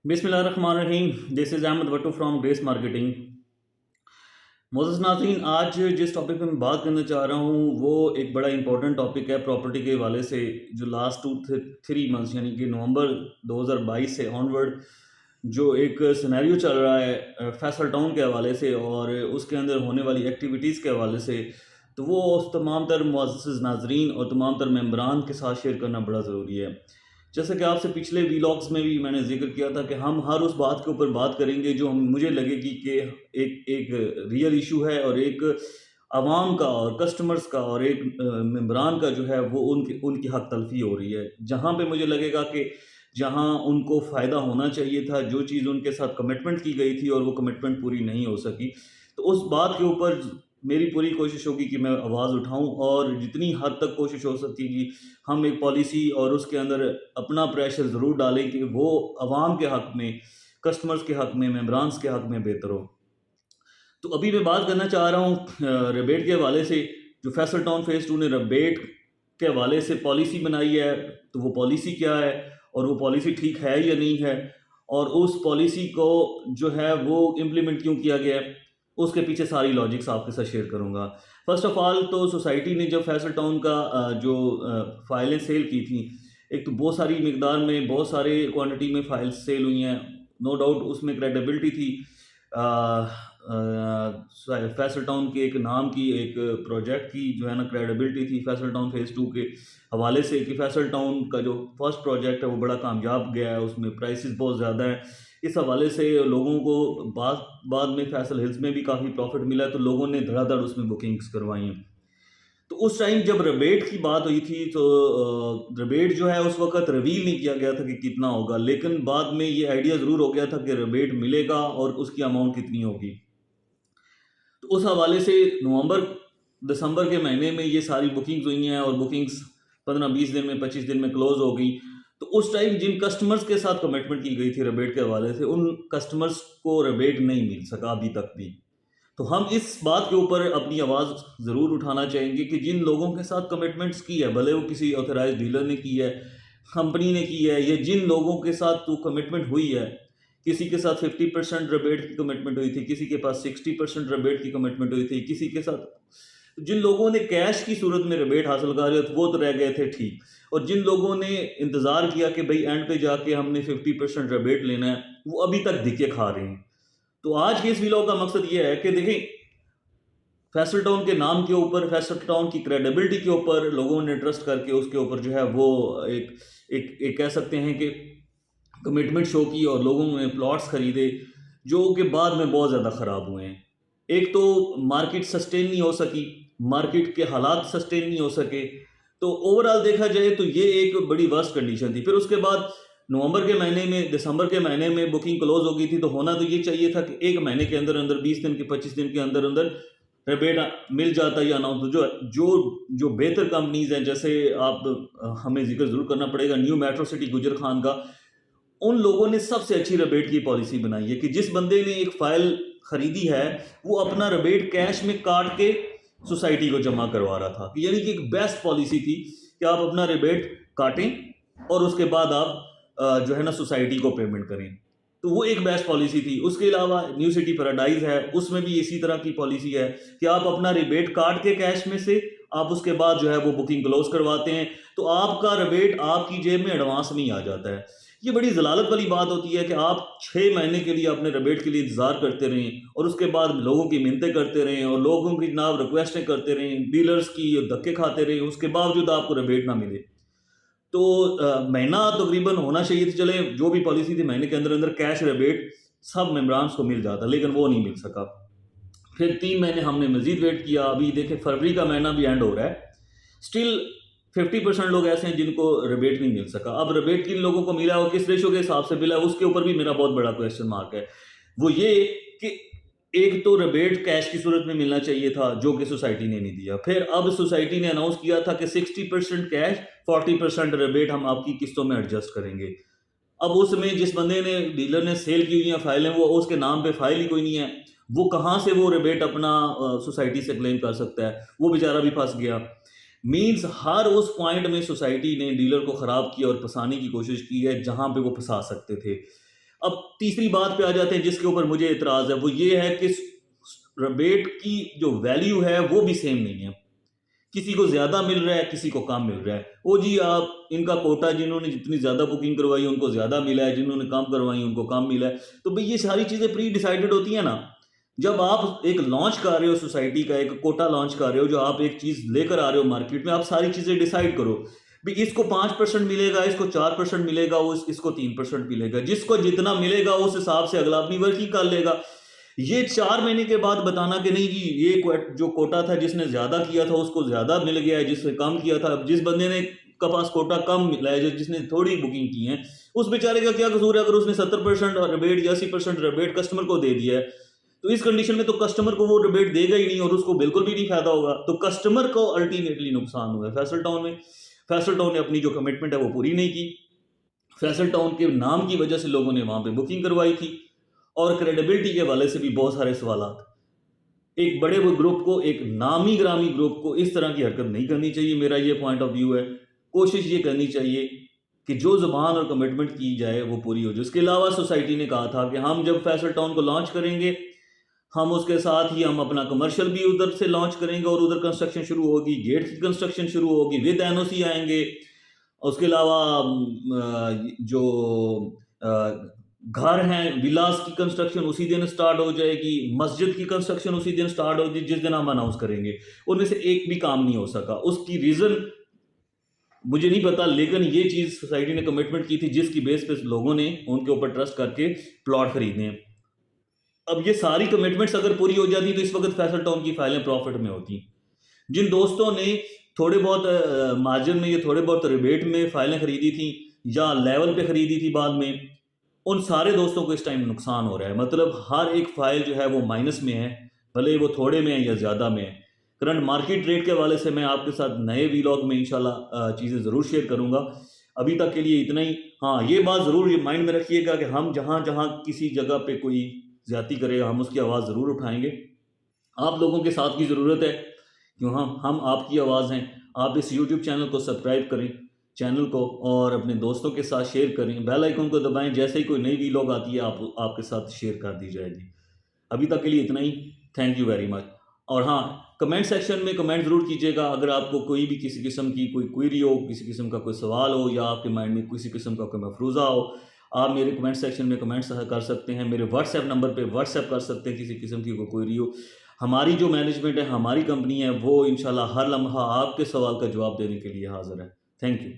بسم اللہ الرحمن الرحیم. دس از احمد وٹو فرام گریس مارکیٹنگ. معزز ناظرین، آج جس ٹاپک پہ میں بات کرنا چاہ رہا ہوں وہ ایک بڑا امپورٹنٹ ٹاپک ہے پراپرٹی کے حوالے سے. جو لاسٹ 2-3 منتھس یعنی کہ نومبر 2022 سے آنورڈ جو ایک سینیریو چل رہا ہے فیصل ٹاؤن کے حوالے سے اور اس کے اندر ہونے والی ایکٹیویٹیز کے حوالے سے، تو وہ تمام تر معزز ناظرین اور تمام تر ممبران کے ساتھ شیئر کرنا بڑا ضروری ہے. جیسا کہ آپ سے پچھلے ویلاگس میں بھی میں نے ذکر کیا تھا کہ ہم ہر اس بات کے اوپر بات کریں گے جو مجھے لگے گی کہ ایک ریئل ایشو ہے اور ایک عوام کا اور کسٹمرز کا اور ایک ممبران کا جو ہے وہ ان کی حق تلفی ہو رہی ہے. جہاں پہ مجھے لگے گا کہ جہاں ان کو فائدہ ہونا چاہیے تھا، جو چیز ان کے ساتھ کمٹمنٹ کی گئی تھی اور وہ کمٹمنٹ پوری نہیں ہو سکی، تو اس بات کے اوپر میری پوری کوشش ہوگی کہ میں آواز اٹھاؤں اور جتنی حد تک کوشش ہو سکتی گی ہم ایک پالیسی اور اس کے اندر اپنا پریشر ضرور ڈالیں کہ وہ عوام کے حق میں، کسٹمرز کے حق میں، ممبرانز کے حق میں بہتر ہو. تو ابھی میں بات کرنا چاہ رہا ہوں ریبیٹ کے حوالے سے. جو فیصل ٹاؤن فیز 2 نے ریبیٹ کے حوالے سے پالیسی بنائی ہے، تو وہ پالیسی کیا ہے اور وہ پالیسی ٹھیک ہے یا نہیں ہے، اور اس پالیسی کو جو ہے وہ امپلیمنٹ کیوں کیا گیا ہے، اس کے پیچھے ساری لاجکس آپ کے ساتھ شیئر کروں گا. فرسٹ آف آل تو سوسائٹی نے جب فیصل ٹاؤن کا جو فائلیں سیل کی تھیں، ایک تو بہت ساری مقدار میں بہت سارے کوانٹٹی میں فائلز سیل ہوئی ہیں. نو ڈاؤٹ اس میں کریڈیبلٹی تھی. فیصل ٹاؤن کے ایک نام کی ایک پروجیکٹ کی جو ہے نا کریڈیبلٹی تھی فیصل ٹاؤن فیز 2 کے حوالے سے، کہ فیصل ٹاؤن کا جو فرسٹ پروجیکٹ ہے وہ بڑا کامیاب گیا ہے، اس میں پرائسز بہت زیادہ ہیں. اس حوالے سے لوگوں کو بعد میں فیصل ہلز میں بھی کافی پروفٹ ملا، تو لوگوں نے دھڑا دھڑ اس میں بکنگز کروائی ہیں. تو اس ٹائم جب ریبیٹ کی بات ہوئی تھی تو ریبیٹ جو ہے اس وقت ریویل نہیں کیا گیا تھا کہ کتنا ہوگا، لیکن بعد میں یہ آئیڈیا ضرور ہو گیا تھا کہ ریبیٹ ملے گا اور اس کی اماؤنٹ کتنی ہوگی. تو اس حوالے سے نومبر دسمبر کے مہینے میں یہ ساری بکنگز ہوئی ہیں اور بکنگز 15-20 دن میں 25 دن میں کلوز ہو گئی. تو اس ٹائم جن کسٹمرز کے ساتھ کمٹمنٹ کی گئی تھی ریبیٹ کے حوالے سے، ان کسٹمرز کو ریبیٹ نہیں مل سکا ابھی تک بھی. تو ہم اس بات کے اوپر اپنی آواز ضرور اٹھانا چاہیں گے کہ جن لوگوں کے ساتھ کمٹمنٹس کی ہے، بھلے وہ کسی آتھورائز ڈیلر نے کی ہے، کمپنی نے کی ہے، یا جن لوگوں کے ساتھ تو کمٹمنٹ ہوئی ہے، کسی کے ساتھ 50% ریبیٹ کی کمٹمنٹ ہوئی تھی، کسی کے پاس 60% ریبیٹ کی کمٹمنٹ ہوئی تھی، کسی کے ساتھ جن لوگوں نے کیش کی صورت میں ریبیٹ حاصل کر رہے تھے وہ تو رہ گئے تھے ٹھیک، اور جن لوگوں نے انتظار کیا کہ بھئی اینڈ پہ جا کے ہم نے 50% ریبیٹ لینا ہے، وہ ابھی تک دھکے کھا رہے ہیں. تو آج کے اس ویلاگ کا مقصد یہ ہے کہ دیکھیں فیصل ٹاؤن کے نام کے اوپر، فیصل ٹاؤن کی کریڈیبلٹی کے اوپر لوگوں نے ٹرسٹ کر کے اس کے اوپر جو ہے وہ ایک کہہ سکتے ہیں کہ کمٹمنٹ شو کی اور لوگوں نے پلاٹس خریدے جو کہ بعد میں بہت زیادہ خراب ہوئے ہیں. ایک تو مارکیٹ سسٹین نہیں ہو سکی، مارکیٹ کے حالات سسٹین نہیں ہو سکے. تو اوورآل دیکھا جائے تو یہ ایک بڑی ورسٹ کنڈیشن تھی. پھر اس کے بعد نومبر کے مہینے میں، دسمبر کے مہینے میں بکنگ کلوز ہو گئی تھی. تو ہونا تو یہ چاہیے تھا کہ ایک مہینے کے اندر اندر 20 دن کے 25 دن کے اندر اندر ریبیٹ مل جاتا یا نہ. تو جو بہتر کمپنیز ہیں، جیسے آپ ہمیں ذکر ضرور کرنا پڑے گا نیو میٹرو سٹی گجر خان کا، ان لوگوں نے سب سے اچھی ریبیٹ کی پالیسی بنائی ہے کہ جس بندے نے ایک فائل خریدی ہے وہ اپنا ریبیٹ کیش میں کاٹ کے سوسائٹی کو جمع کروا رہا تھا. یعنی کہ ایک بیسٹ پالیسی تھی کہ آپ اپنا ریبیٹ کاٹیں اور اس کے بعد آپ جو ہے نا سوسائٹی کو پیمنٹ کریں. تو وہ ایک بیسٹ پالیسی تھی. اس کے علاوہ نیو سٹی پیراڈائز ہے، اس میں بھی اسی طرح کی پالیسی ہے کہ آپ اپنا ریبیٹ کاٹ کے کیش میں سے آپ اس کے بعد جو ہے وہ بکنگ کلوز کرواتے ہیں، تو آپ کا ریبیٹ آپ کی جیب میں ایڈوانس نہیں آ جاتا ہے. یہ بڑی ضلالت والی بات ہوتی ہے کہ آپ 6 مہینے کے لیے اپنے ریبیٹ کے لیے انتظار کرتے رہیں اور اس کے بعد لوگوں کی منتیں کرتے رہیں اور لوگوں کی جناب ریکویسٹیں کرتے رہیں، ڈیلرز کی دھکے کھاتے رہیں، اس کے باوجود آپ کو ریبیٹ نہ ملے. تو مہینہ تقریباً ہونا چاہیے تھی، چلے جو بھی پالیسی تھی مہینے کے اندر اندر کیش ریبیٹ سب ممبرانس کو مل جاتا، لیکن وہ نہیں مل سکا. پھر 3 مہینے ہم نے مزید ویٹ کیا. ابھی دیکھیں فروری کا مہینہ بھی اینڈ ہو رہا ہے، اسٹل 50% لوگ ایسے ہیں جن کو ریبیٹ نہیں مل سکا. اب ریبیٹ کن لوگوں کو ملا اور کس ریشو کے حساب سے ملا، اس کے اوپر بھی میرا بہت بڑا کویسچن مارک ہے. وہ یہ کہ ایک تو ریبیٹ کیش کی صورت میں ملنا چاہیے تھا جو کہ سوسائٹی نے نہیں دیا. پھر اب سوسائٹی نے اناؤنس کیا تھا کہ 60% کیش 40% ریبیٹ ہم آپ کی قسطوں میں ایڈجسٹ کریں گے. اب اس میں جس بندے نے ڈیلر نے سیل کی ہوئی ہیں فائلیں، وہ اس کے نام پہ فائل ہی کوئی نہیں ہے، وہ کہاں سے وہ ریبیٹ اپنا سوسائٹی سے کلیم کر سکتا ہے؟ وہ بیچارہ بھی پھنس گیا. مینز ہر اس پوائنٹ میں سوسائٹی نے ڈیلر کو خراب کیا اور پھنسانے کی کوشش کی ہے جہاں پہ وہ پھنسا سکتے تھے. اب تیسری بات پہ آ جاتے ہیں جس کے اوپر مجھے اعتراض ہے، وہ یہ ہے کہ ریبیٹ کی جو ویلیو ہے وہ بھی سیم نہیں ہے، کسی کو زیادہ مل رہا ہے، کسی کو کم مل رہا ہے. وہ جی آپ ان کا کوٹا، جنہوں نے جتنی زیادہ بکنگ کروائی ان کو زیادہ ملا ہے، جنہوں نے کم کروائی ان کو کم ملا ہے. تو بھئی یہ ساری چیزیں پری ڈیسائیڈڈ ہوتی ہیں نا. جب آپ ایک لانچ کر رہے ہو سوسائٹی کا، ایک کوٹا لانچ کر رہے ہو، جو آپ ایک چیز لے کر آ رہے ہو مارکیٹ میں، آپ ساری چیزیں ڈیسائیڈ کرو بھی اس کو 5% ملے گا، اس کو 4% ملے گا، اس کو 3% ملے گا. جس کو جتنا ملے گا اس حساب سے اگلا اپنی ورکنگ کر لے گا. یہ 4 مہینے کے بعد بتانا کہ نہیں جی یہ جو کوٹا تھا جس نے زیادہ کیا تھا اس کو زیادہ مل گیا ہے، جس نے کم کیا تھا، جس بندے نے کا پاس کوٹا کم ملا ہے، جس نے تھوڑی بکنگ کی ہے، اس بیچارے کا کیا قصور ہے اگر اس نے 70% ریبیٹ یا 80% ریبیٹ کسٹمر کو دے دیا ہے. تو اس کنڈیشن میں تو کسٹمر کو وہ ریبیٹ دے گا ہی نہیں اور اس کو بالکل بھی نہیں فائدہ ہوگا. تو کسٹمر کو الٹیمیٹلی نقصان ہوا ہے. فیصل ٹاؤن میں فیصل ٹاؤن نے اپنی جو کمٹمنٹ ہے وہ پوری نہیں کی. فیصل ٹاؤن کے نام کی وجہ سے لوگوں نے وہاں پہ بکنگ کروائی تھی، اور کریڈیبلٹی کے حوالے سے بھی بہت سارے سوالات. ایک بڑے گروپ کو، ایک نامی گرامی گروپ کو اس طرح کی حرکت نہیں کرنی چاہیے. میرا یہ پوائنٹ آف ویو ہے. کوشش یہ کرنی چاہیے کہ جو زبان اور کمٹمنٹ کی جائے وہ پوری ہو جائے. اس کے علاوہ سوسائٹی نے کہا تھا کہ ہم جب فیصل ٹاؤن کو لانچ کریں گے، ہم اس کے ساتھ ہی ہم اپنا کمرشل بھی ادھر سے لانچ کریں گے، اور ادھر کنسٹرکشن شروع ہوگی، گیٹ کی کنسٹرکشن شروع ہوگی، ود این او سی آئیں گے. اس کے علاوہ جو گھر ہیں، ولاز کی کنسٹرکشن اسی دن سٹارٹ ہو جائے گی، مسجد کی کنسٹرکشن اسی دن سٹارٹ ہوگی جس دن ہم اناؤنس کریں گے. ان میں سے ایک بھی کام نہیں ہو سکا. اس کی ریزن مجھے نہیں پتا، لیکن یہ چیز سوسائٹی نے کمٹمنٹ کی تھی جس کی بیس پہ لوگوں نے ان کے اوپر ٹرسٹ کر کے پلاٹ خریدنے ہیں. اب یہ ساری کمٹمنٹس اگر پوری ہو جاتی تو اس وقت فیصل ٹاؤن کی فائلیں پروفٹ میں ہوتی. جن دوستوں نے تھوڑے بہت مارجن میں یا تھوڑے بہت ریبیٹ میں فائلیں خریدی تھیں یا لیول پہ خریدی تھی بعد میں، ان سارے دوستوں کو اس ٹائم نقصان ہو رہا ہے. مطلب ہر ایک فائل جو ہے وہ مائنس میں ہے، بھلے وہ تھوڑے میں ہے یا زیادہ میں ہے. کرنٹ مارکیٹ ریٹ کے حوالے سے میں آپ کے ساتھ نئے ویلاگ میں انشاءاللہ چیزیں ضرور شیئر کروں گا. ابھی تک کے لیے اتنا ہی. ہاں یہ بات ضرور مائنڈ میں رکھیے گا کہ ہم جہاں جہاں کسی جگہ پہ کوئی زیادتی کرے گا ہم اس کی آواز ضرور اٹھائیں گے. آپ لوگوں کے ساتھ کی ضرورت ہے کیوں ہم آپ کی آواز ہیں. آپ اس یوٹیوب چینل کو سبسکرائب کریں چینل کو، اور اپنے دوستوں کے ساتھ شیئر کریں، بیل آئیکن کو دبائیں. جیسے ہی کوئی نئی ویلاگ آتی ہے آپ کے ساتھ شیئر کر دی جائے گی. ابھی تک کے لیے اتنا ہی. Thank you very much. اور ہاں، کمنٹ سیکشن میں کمنٹ ضرور کیجیے گا اگر آپ کو کوئی بھی کسی قسم کی کوئی کوئری ہو، کسی قسم کا کوئی سوال ہو، یا آپ کے مائنڈ میں کسی قسم کا کوئی مفروضہ ہو. آپ میرے کمنٹ سیکشن میں کمنٹس کر سکتے ہیں. میرے واٹس ایپ نمبر پہ واٹس ایپ کر سکتے ہیں کسی قسم کی کوئی کوئری ہو. ہماری جو مینجمنٹ ہے، ہماری کمپنی ہے، وہ انشاءاللہ ہر لمحہ آپ کے سوال کا جواب دینے کے لیے حاضر ہے. Thank you.